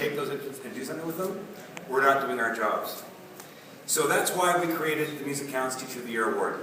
take those infants and do something with them, we're not doing our jobs. So that's why we created the MusiCounts Teacher of the Year Award.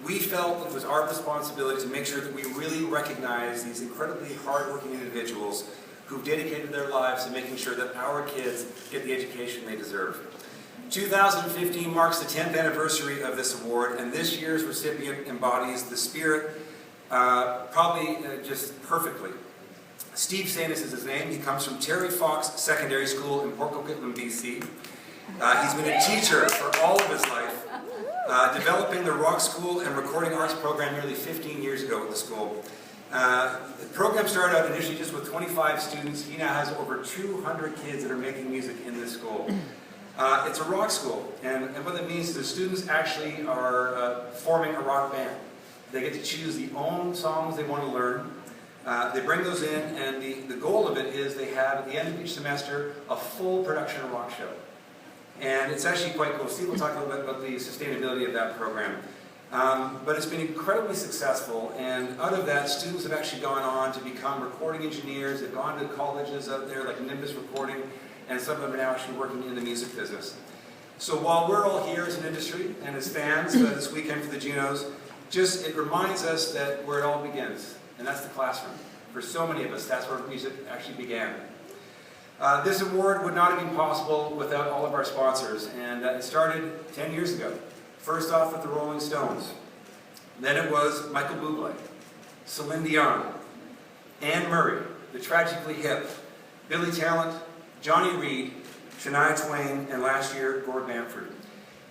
We felt it was our responsibility to make sure that we really recognize these incredibly hardworking individuals who've dedicated their lives to making sure that our kids get the education they deserve. 2015 marks the 10th anniversary of this award, and this year's recipient embodies the spirit just perfectly. Steve Sainas is his name. He comes from Terry Fox Secondary School in Port Coquitlam, BC. He's been a teacher for all of his life, developing the Rock School and Recording Arts program nearly 15 years ago at the school. The program started out initially just with 25 students. He now has over 200 kids that are making music in this school. It's a rock school, and what that means is the students actually are forming a rock band. They get to choose the own songs they want to learn. They bring those in, and the goal of it is they have, at the end of each semester, a full production rock show. And it's actually quite cool. Steve will talk a little bit about the sustainability of that program. But it's been incredibly successful, and out of that, students have actually gone on to become recording engineers. They've gone to colleges out there like Nimbus Recording, and some of them are now actually working in the music business. So while we're all here as an industry and as fans this weekend for the Junos, it reminds us that where it all begins, and that's the classroom. For so many of us, that's where music actually began. This award would not have been possible without all of our sponsors, and it started 10 years ago. First off with the Rolling Stones. Then it was Michael Bublé, Celine Dion, Anne Murray, the Tragically Hip, Billy Talent, Johnny Reid, Shania Twain, and last year, Gord Bamford.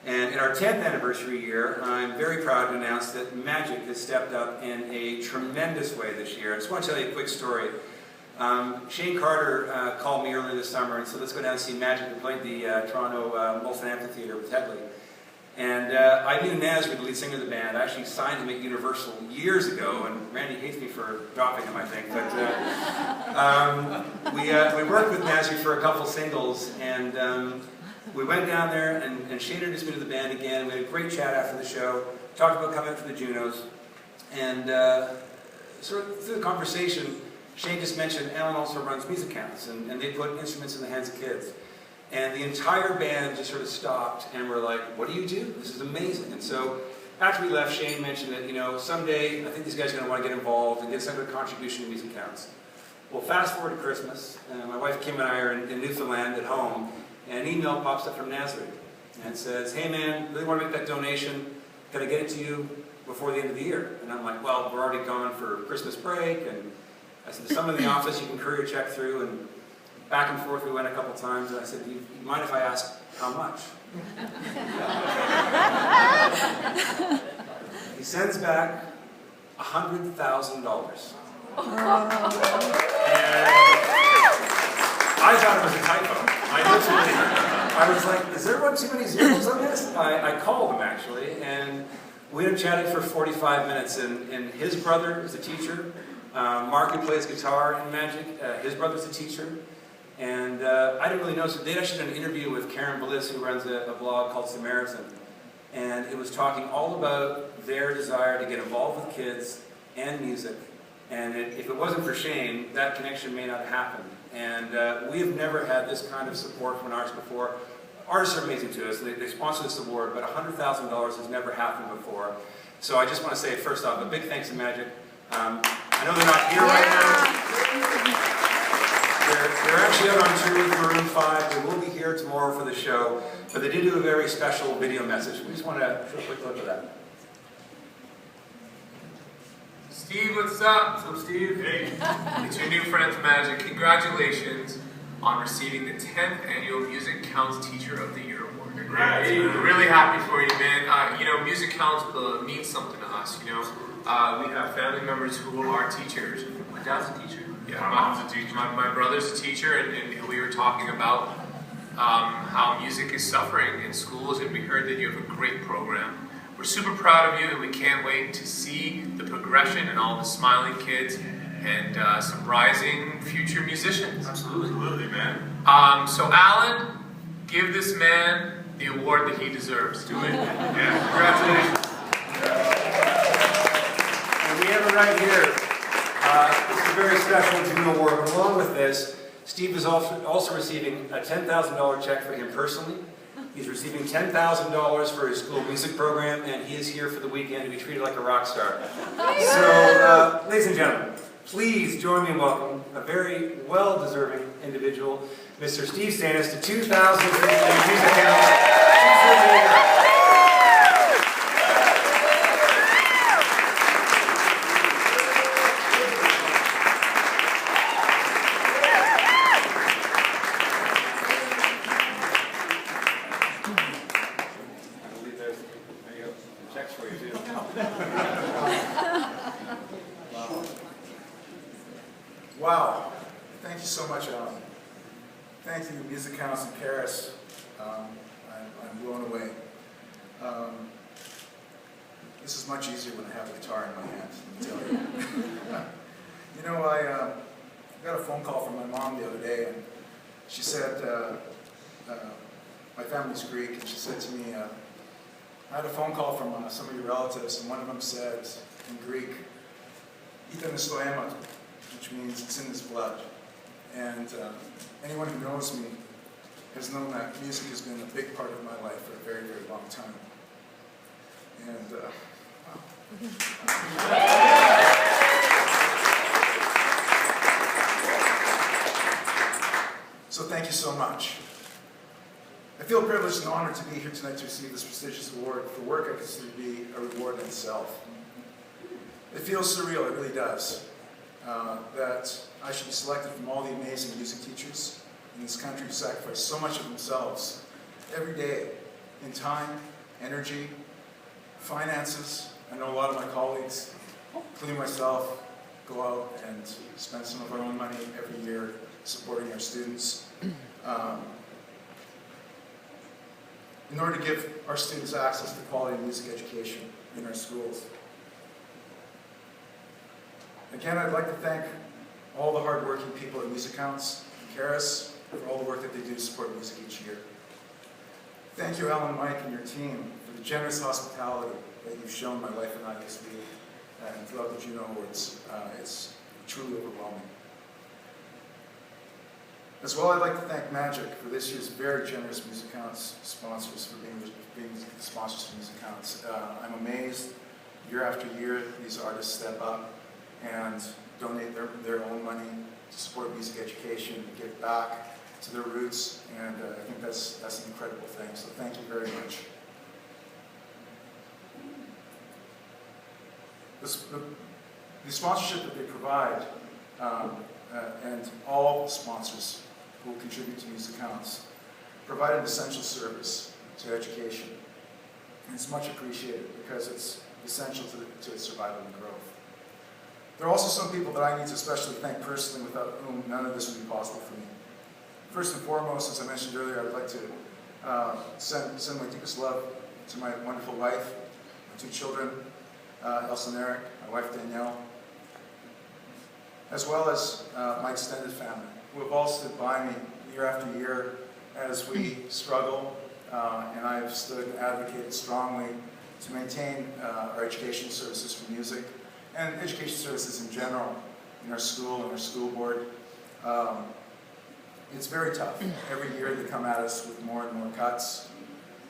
And in our 10th anniversary year, I'm very proud to announce that Magic has stepped up in a tremendous way this year. I just want to tell you a quick story. Shane Carter called me earlier this summer and said, let's go down and see Magic. We played the Toronto Molson Amphitheatre with Headley. And I knew Nazri, the lead singer of the band. I actually signed him at Universal years ago, and Randy hates me for dropping him, I think. But we worked with Nazri for a couple singles, and we went down there, and Shane introduced me to the band again. We had a great chat after the show, talked about coming up for the Junos, and sort of through the conversation, Shane just mentioned Allan also runs MusiCounts, and they put instruments in the hands of kids. And the entire band just sort of stopped and were like, what do you do? This is amazing. And so after we left, Shane mentioned that, someday I think these guys are going to want to get involved and get some of the contribution to MusiCounts. Well, fast forward to Christmas, my wife Kim and I are in Newfoundland at home, and an email pops up from Nazri and says, hey man, really want to make that donation. Can I get it to you before the end of the year? And I'm like, well, we're already gone for Christmas break. And I said, there's someone in the office you can courier check through. And back and forth we went a couple times, and I said, do you mind if I ask how much? He sends back $100,000. I thought it was a typo. I was like, is there too many zeros on this? I called him actually, and we had chatted for 45 minutes, and his brother is a teacher. Mark, who plays guitar in Magic, his brother's a teacher. And I didn't really know, so they'd actually done an interview with Karen Bliss, who runs a blog called Samaritan. And it was talking all about their desire to get involved with kids and music. And if it wasn't for Shane, that connection may not have happened. And we have never had this kind of support from an artist before. Artists are amazing to us. They sponsor this award, but $100,000 has never happened before. So I just want to say, first off, a big thanks to Magic. I know they're not here right now. They're actually out on tour with Maroon 5. They will be here tomorrow for the show, but they did do a very special video message. We just want to show a quick clip of that. Steve, what's up? What's up, Steve? Hey. It's your new friends, Magic. Congratulations on receiving the 10th Annual MusiCounts Teacher of the Year Award. We're really happy for you, man. MusiCounts means something to us, We have family members who are teachers. My dad's a teacher. Yeah, my mom's a teacher. My brother's a teacher, and we were talking about how music is suffering in schools, and we heard that you have a great program. We're super proud of you, and we can't wait to see the progression and all the smiling kids and some rising future musicians. Absolutely, man. So Allan, give this man the award that he deserves. Do it. Yeah, congratulations. And we have it right here. This is a very special Juno award, but along with this, Steve is also receiving a $10,000 check for him personally. He's receiving $10,000 for his school music program, and he is here for the weekend to be treated like a rock star. So, ladies and gentlemen, please join me in welcoming a very well-deserving individual, Mr. Steve Sainas, to 2015 MusiCounts. Wow. Thank you so much, Allan. Thank you, MusiCounts and CARAS. I'm blown away. This is much easier when I have a guitar in my hand, let me tell you. You know, I got a phone call from my mom the other day, and she said, my family's Greek, and she said to me, I had a phone call from some of your relatives, and one of them said in Greek, "Ήταν στο αίμα του," which means it's in his blood. And anyone who knows me has known that music has been a big part of my life for a very, very long time. And, wow. So thank you so much. I feel privileged and honored to be here tonight to receive this prestigious award for work I consider to be a reward in itself. It feels surreal, it really does, that I should be selected from all the amazing music teachers in this country who sacrifice so much of themselves every day in time, energy, finances. I know a lot of my colleagues, including myself, go out and spend some of our own money every year supporting our students. In order to give our students access to quality music education in our schools. Again, I'd like to thank all the hardworking people at MusiCounts and CARAS for all the work that they do to support music each year. Thank you, Allan, Mike, and your team for the generous hospitality that you've shown my wife and I this week and throughout the Juno Awards. It's truly overwhelming. As well, I'd like to thank Magic for this year's very generous MusiCounts sponsors for being sponsors for MusiCounts. I'm amazed year after year these artists step up and donate their own money to support music education, give back to their roots, and I think that's an incredible thing, so thank you very much. The sponsorship that they provide, and all sponsors who will contribute to MusiCounts, provide an essential service to education, and it's much appreciated because it's essential to its survival and growth. There are also some people that I need to especially thank personally, without whom none of this would be possible for me. First and foremost, as I mentioned earlier, I would like to send my deepest love to my wonderful wife, my two children, Elsa and Eric, my wife Danielle, as well as my extended family, who have all stood by me year after year as we struggle, and I have stood and advocated strongly to maintain our education services for music, and education services in general in our school and our school board. It's very tough. Every year they come at us with more and more cuts.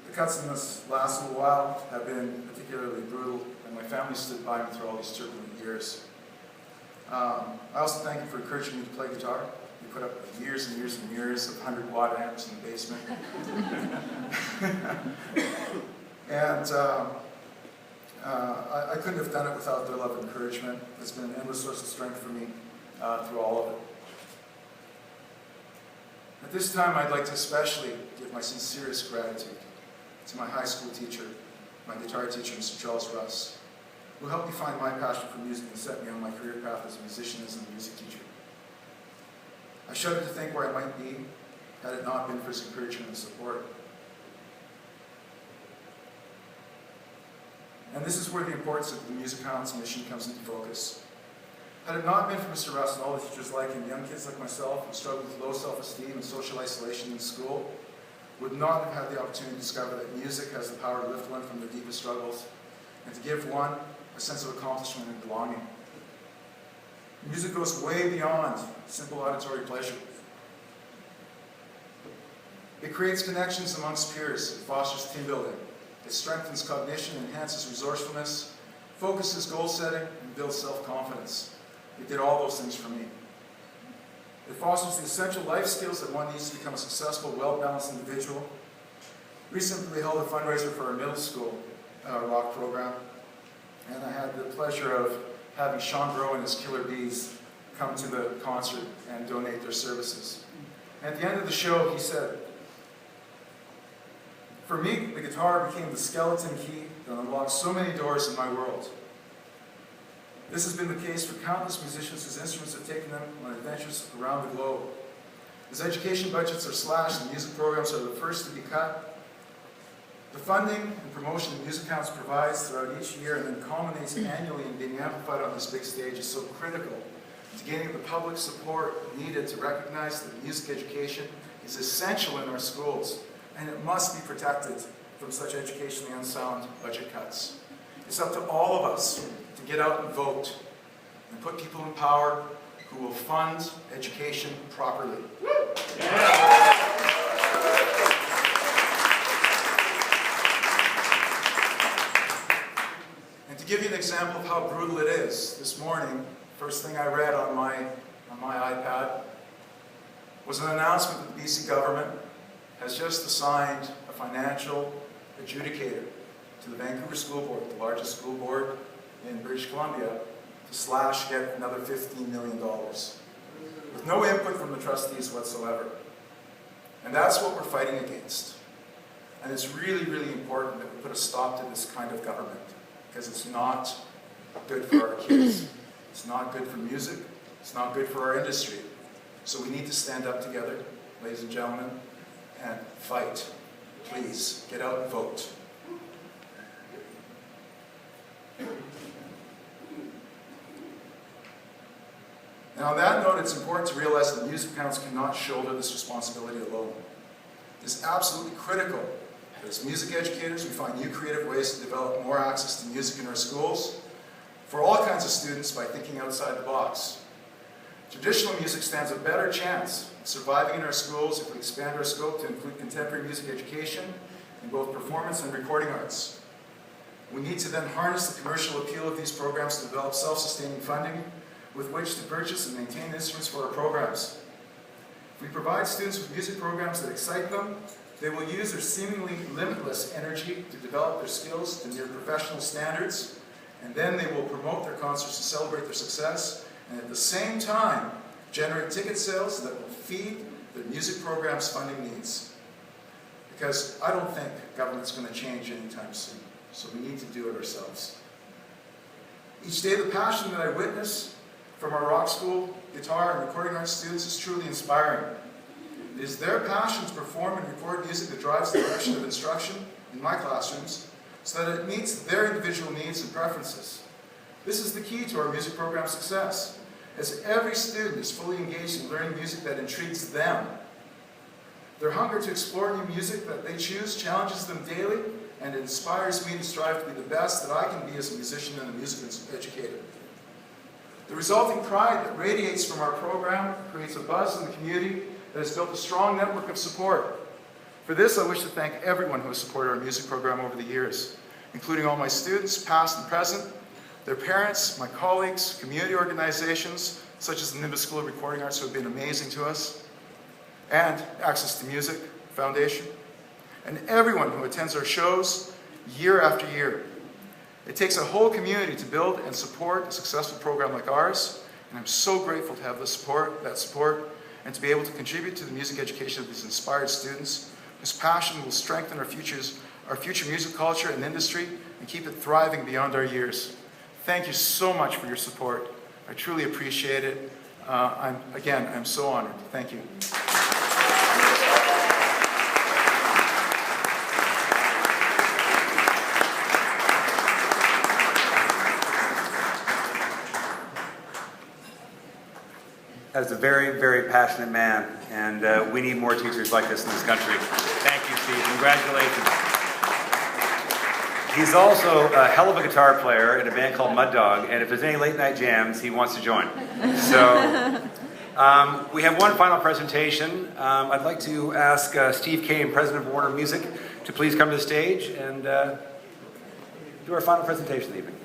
The cuts in this last little while have been particularly brutal, and my family stood by me through all these turbulent years. I also thank you for encouraging me to play guitar. You put up with years and years and years of 100-watt amps in the basement. And I couldn't have done it without their love and encouragement. It's been an endless source of strength for me through all of it. At this time, I'd like to especially give my sincerest gratitude to my high school teacher, my guitar teacher, Mr. Charles Russ, who helped me find my passion for music and set me on my career path as a musician and a music teacher. I shudder to think where I might be had it not been for his encouragement and support. And this is where the importance of the MusiCounts mission comes into focus. Had it not been for Mr. Russ and all the teachers like him, young kids like myself who struggle with low self-esteem and social isolation in school would not have had the opportunity to discover that music has the power to lift one from their deepest struggles and to give one a sense of accomplishment and belonging. Music goes way beyond simple auditory pleasure. It creates connections amongst peers. It fosters team building. It strengthens cognition, enhances resourcefulness, focuses goal setting, and builds self-confidence. It did all those things for me. It fosters the essential life skills that one needs to become a successful, well-balanced individual. Recently, we held a fundraiser for our middle school rock program, and I had the pleasure of having Sean Bro and his Killer Bees come to the concert and donate their services. And at the end of the show, he said, "For me, the guitar became the skeleton key that unlocked so many doors in my world. This has been the case for countless musicians whose instruments have taken them on adventures around the globe. As education budgets are slashed and music programs are the first to be cut, the funding and promotion that MusiCounts provides throughout each year and then culminates annually in being amplified on this big stage is so critical to gaining the public support needed to recognize that music education is essential in our schools, and it must be protected from such educationally unsound budget cuts. It's up to all of us to get out and vote and put people in power who will fund education properly." And to give you an example of how brutal it is, this morning, first thing I read on my iPad was an announcement that the BC government has just assigned a financial adjudicator to the Vancouver School Board, the largest school board in British Columbia, to slash get another $15 million, with no input from the trustees whatsoever. And that's what we're fighting against. And it's really, really important that we put a stop to this kind of government, because it's not good for our kids. It's not good for music. It's not good for our industry. So we need to stand up together, ladies and gentlemen, and fight. Please, get out and vote. And on that note, it's important to realize that MusiCounts cannot shoulder this responsibility alone. It is absolutely critical that as music educators, we find new creative ways to develop more access to music in our schools for all kinds of students by thinking outside the box. Traditional music stands a better chance of surviving in our schools if we expand our scope to include contemporary music education in both performance and recording arts. We need to then harness the commercial appeal of these programs to develop self-sustaining funding with which to purchase and maintain instruments for our programs. If we provide students with music programs that excite them, they will use their seemingly limitless energy to develop their skills to near professional standards, and then they will promote their concerts to celebrate their success, and at the same time, generate ticket sales that will feed the music program's funding needs. Because I don't think government's going to change anytime soon, so we need to do it ourselves. Each day, the passion that I witness from our rock school, guitar, and recording arts students is truly inspiring. It is their passion to perform and record music that drives the direction of instruction in my classrooms, so that it meets their individual needs and preferences. This is the key to our music program success, as every student is fully engaged in learning music that intrigues them. Their hunger to explore new music that they choose challenges them daily, and it inspires me to strive to be the best that I can be as a musician and a music educator. The resulting pride that radiates from our program creates a buzz in the community that has built a strong network of support. For this, I wish to thank everyone who has supported our music program over the years, including all my students, past and present, their parents, my colleagues, community organizations, such as the Nimbus School of Recording Arts, who have been amazing to us, and Access to Music Foundation, and everyone who attends our shows year after year. It takes a whole community to build and support a successful program like ours, and I'm so grateful to have that support, and to be able to contribute to the music education of these inspired students whose passion will strengthen our future music culture and industry and keep it thriving beyond our years. Thank you so much for your support. I truly appreciate it. I'm so honored. Thank you. That is a very, very passionate man, and we need more teachers like this in this country. Thank you, Steve. Congratulations. He's also a hell of a guitar player in a band called Mud Dog, and if there's any late night jams, he wants to join. So We have one final presentation. I'd like to ask Steve Kane, President of Warner Music, to please come to the stage and do our final presentation of the evening.